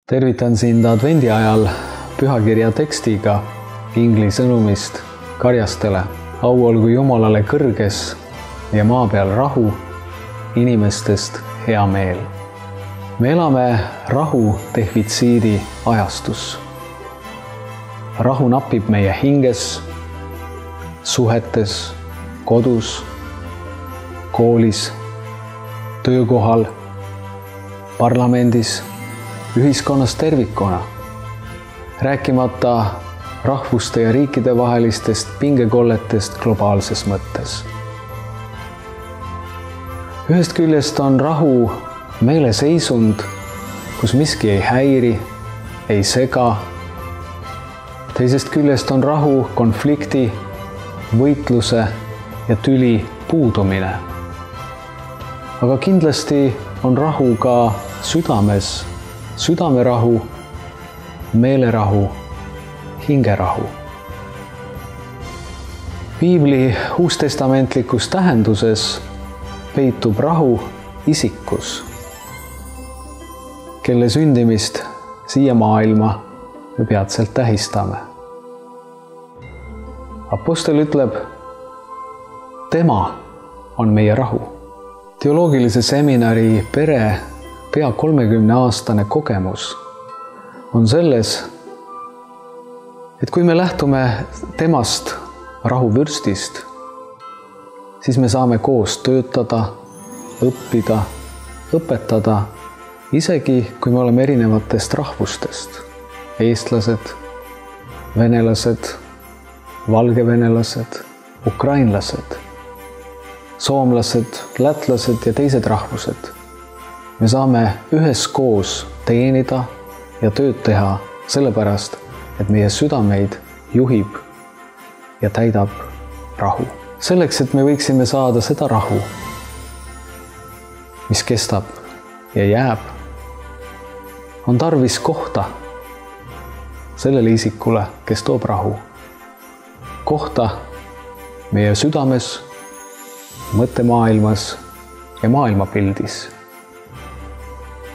Tervitan sind advendi ajal pühakirja tekstiga ingli sõnumist karjastele. Au olgu Jumalale kõrges ja maa peal rahu, inimestest hea meel. Me elame rahu defitsiidi ajastus. Rahu napib meie hinges, suhetes, kodus, koolis, töökohal, parlamendis, ühiskonnas tervikuna, rääkimata rahvuste ja riikide vahelistest pingekolletest globaalses mõttes. Ühest küljest on rahu meeleseisund, kus miski ei häiri, ei sega. Teisest küljest on rahu konflikti, võitluse ja tüli puudumine. Aga kindlasti on rahu ka südames, südamerahu, meelerahu, hingerahu. Piibli uustestamentlikus tähenduses peitub rahu isikus, kelle sündimist siia maailma me peatselt tähistame. Apostel ütleb, tema on meie rahu. Teoloogilise seminari pere pea 30-aastane kogemus on selles, et kui me lähtume temast rahuvürstist, siis me saame koos töötada, õppida, õpetada, isegi kui me oleme erinevatest rahvustest. Eestlased, venelased, valgevenelased, ukrainlased, soomlased, lätlased ja teised rahvused. Me saame üheskoos teenida ja tööd teha sellepärast, et meie südameid juhib ja täidab rahu. Selleks, et me võiksime saada seda rahu, mis kestab ja jääb, on tarvis kohta sellele isikule, kes toob rahu. Kohta meie südames, mõttemaailmas ja maailmapildis.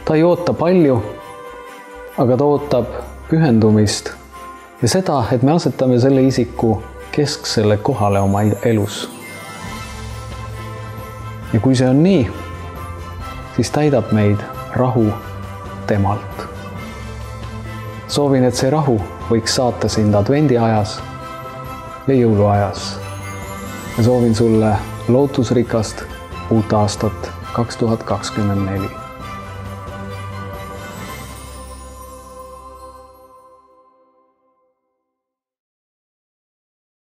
Ta ei oota palju, aga ta ootab pühendumist ja seda, et me asetame selle isiku kesksele kohale oma elus. Ja kui see on nii, siis täidab meid rahu temalt. Soovin, et see rahu võiks saata sind advendi ajas ja jõuluajas. Ja soovin sulle lootusrikast uut aastat 2024.